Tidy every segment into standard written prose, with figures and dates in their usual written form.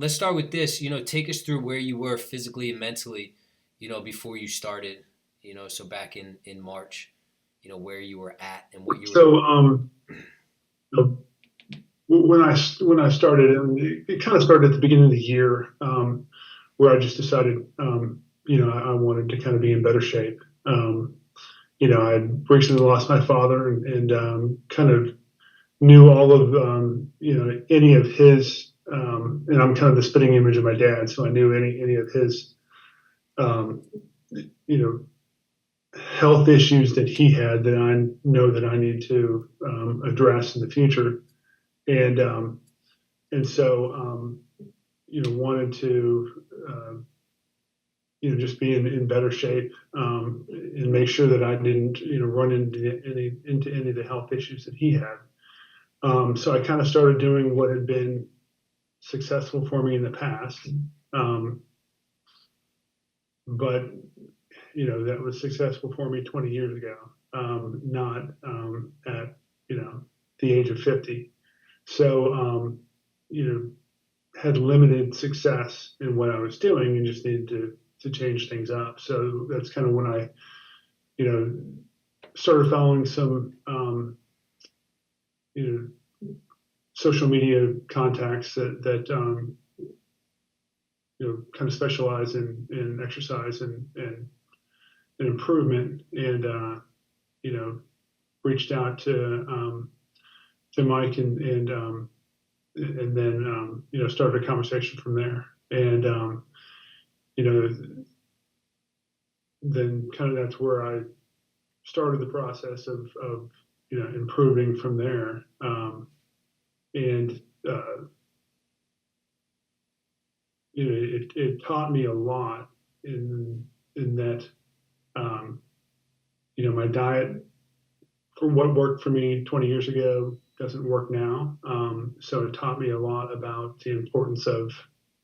let's start with this. Take us through where you were physically and mentally, before you started. So back in March, where you were at and what you were So doing. when I started, and it kind of started at the beginning of the year, where I just decided, I wanted to kind of be in better shape. I had recently lost my father, and kind of knew all of any of his, and I'm kind of the spitting image of my dad, so I knew any of his um, you know health issues that he had that I know that I need to address in the future, and so wanted to just be in better shape, and make sure that I didn't run into any of the health issues that he had. So I kind of started doing what had been successful for me in the past, um, but that was successful for me 20 years ago, not at the age of 50. So had limited success in what I was doing and just needed to change things up. So that's kind of when I you know started following some you know social media contacts that kind of specialize in exercise and improvement, and you know reached out to Mike, and then started a conversation from there, and you know then kind of that's where I started the process of improving from there, and uh, it taught me a lot in that um, my diet, for what worked for me 20 years ago, doesn't work now. So it taught me a lot about the importance of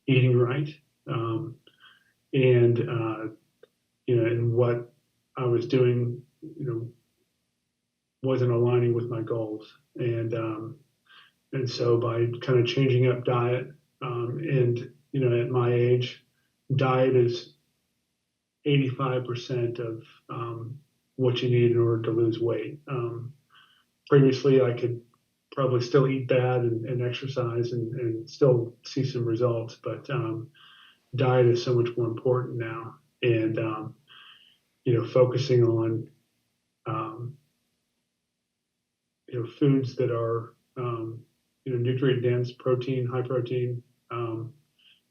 eating right, um, and and what I was doing, wasn't aligning with my goals, and so by kind of changing up diet, and at my age, diet is 85% of what you need in order to lose weight. Previously, I could probably still eat bad and exercise and still see some results, but diet is so much more important now. And focusing on um, foods that are nutrient dense, protein, high protein, um,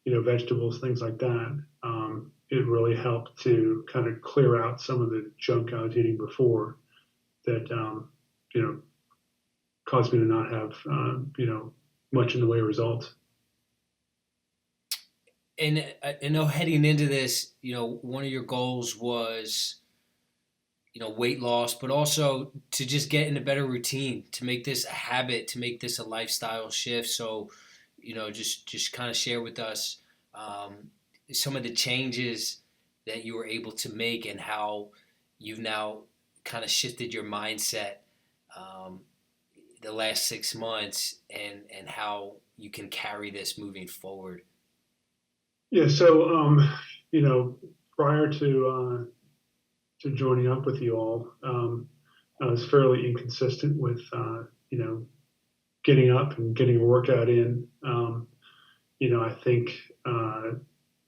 vegetables, things like that. It really helped to kind of clear out some of the junk I was eating before that you know caused me to not have much in the way of results. And I know heading into this, one of your goals was, weight loss, but also to just get in a better routine, to make this a habit, to make this a lifestyle shift. So, just kind of share with us um, some of the changes that you were able to make and how you've now kind of shifted your mindset um, the last 6 months, and how you can carry this moving forward. Yeah. So prior to joining up with you all, I was fairly inconsistent with getting up and getting a workout in. I think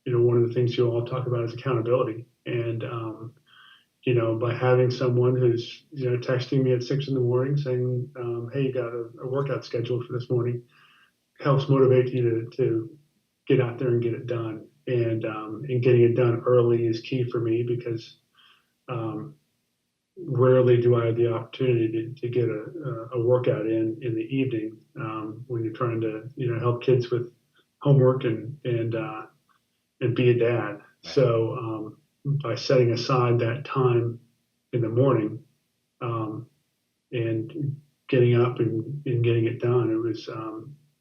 one of the things you all talk about is accountability, and by having someone who's texting me at 6 in the morning saying, "Hey, you got a workout scheduled for this morning," helps motivate you to get out there and get it done. And getting it done early is key for me because um, rarely do I have the opportunity to get a workout in the evening, when you're trying to help kids with homework and be a dad. Right. So by setting aside that time in the morning, um, and getting up and getting it done, it was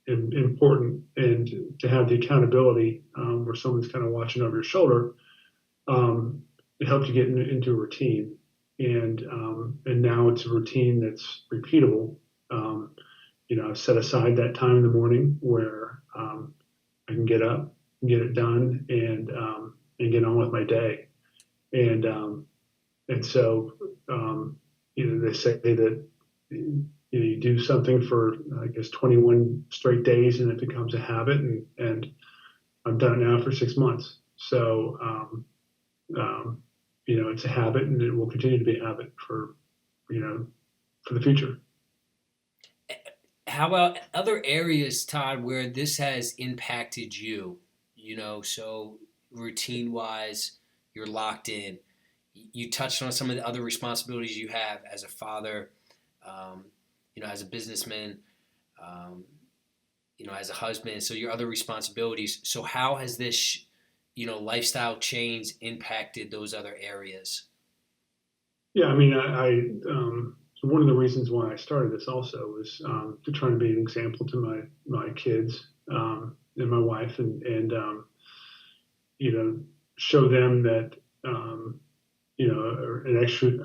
important. And to have the accountability, where someone's kind of watching over your shoulder, it helped you get into a routine. And now it's a routine that's repeatable. I've set aside that time in the morning where I can get up, get it done, and get on with my day. And and so they say that you do something for I guess 21 straight days, and it becomes a habit. And I've done it now for 6 months. So um, it's a habit, and it will continue to be a habit for you know for the future. How about other areas, Todd, where this has impacted you? So routine wise, you're locked in. You touched on some of the other responsibilities you have as a father, um, as a businessman, um, as a husband. So your other responsibilities. So how has this, lifestyle change impacted those other areas? Yeah, I mean, so one of the reasons why I started this also was to try to be an example to my kids and my wife, and you know, show them that an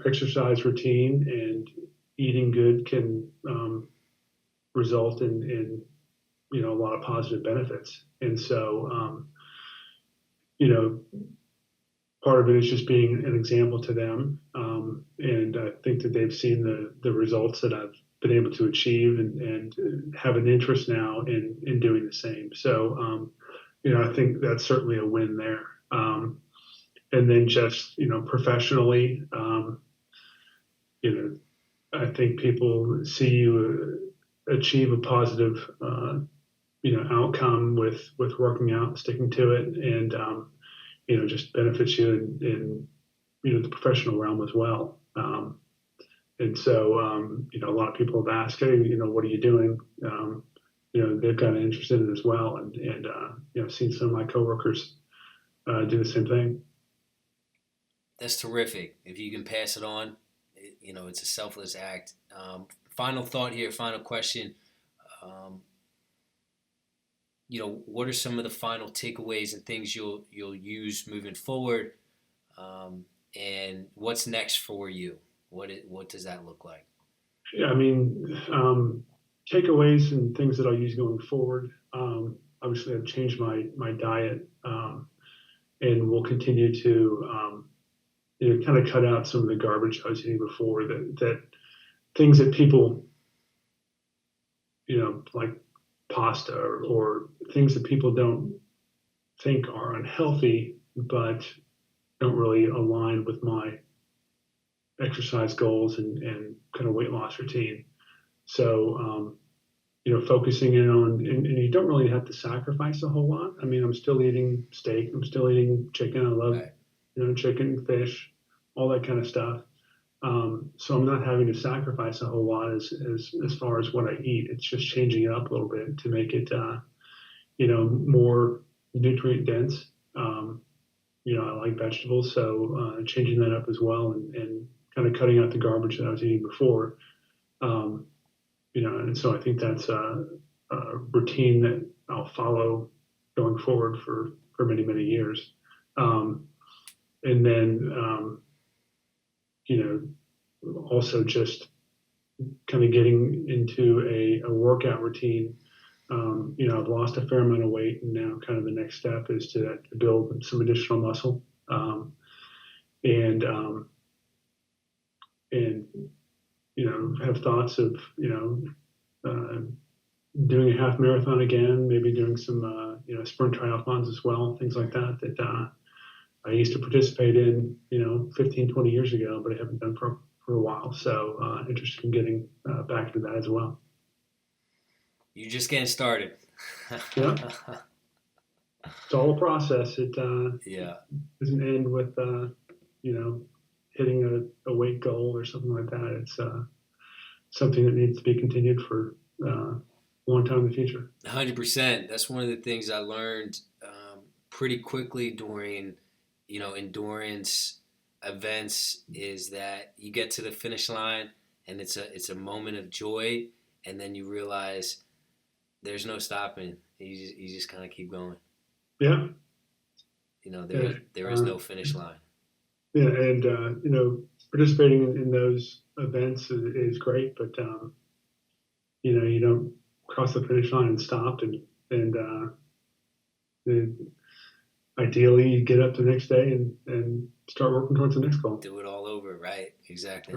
exercise routine and eating good can result in a lot of positive benefits. And so, you know, part of it is just being an example to them. And I think that they've seen the results that I've been able to achieve and have an interest now in doing the same. So, I think that's certainly a win there. And then just, professionally, you know, I think people see you achieve a positive, outcome with working out and sticking to it, and just benefits you in the professional realm as well. And so, a lot of people have asked, hey, what are you doing? They've gotten interested in it as well, and seen some of my coworkers do the same thing. That's terrific. If you can pass it on, it's a selfless act. Final thought here, final question. Um, what are some of the final takeaways and things you'll use moving forward? And what's next for you? What does that look like? Yeah, I mean, takeaways and things that I'll use going forward. Obviously, I've changed my diet, and will continue to kind of cut out some of the garbage I was eating before. That things that people like pasta or things that people don't think are unhealthy, but don't really align with my exercise goals and kind of weight loss routine. So, focusing in on, and you don't really have to sacrifice a whole lot. I mean, I'm still eating steak, I'm still eating chicken. I love, Right. chicken, fish, all that kind of stuff. So I'm not having to sacrifice a whole lot as far as what I eat. It's just changing it up a little bit to make it, more nutrient dense. I like vegetables, so changing that up as well, and kind of cutting out the garbage that I was eating before. Um, and so I think that's a routine that I'll follow going forward for many, many years. And then, also just kind of getting into a workout routine. I've lost a fair amount of weight, and now kind of the next step is to build some additional muscle. And and have thoughts of uh, doing a half marathon again, maybe doing some sprint triathlons as well, things like that I used to participate in 15, 20 years ago, but I haven't done for a while. So interested in getting back into that as well. You're just getting started. Yeah, it's all a process. It Yeah. doesn't end with hitting a weight goal or something like that. It's something that needs to be continued for a long time in the future. 100%. That's one of the things I learned pretty quickly during, endurance events is that you get to the finish line and it's a moment of joy, and then you realize there's no stopping. You just kind of keep going. Yeah, There yeah, there is no finish line. yeah, and participating in those events is great, but you don't cross the finish line and stop, and Ideally, you get up the next day and start working towards the next goal. Do it all over, right? Exactly.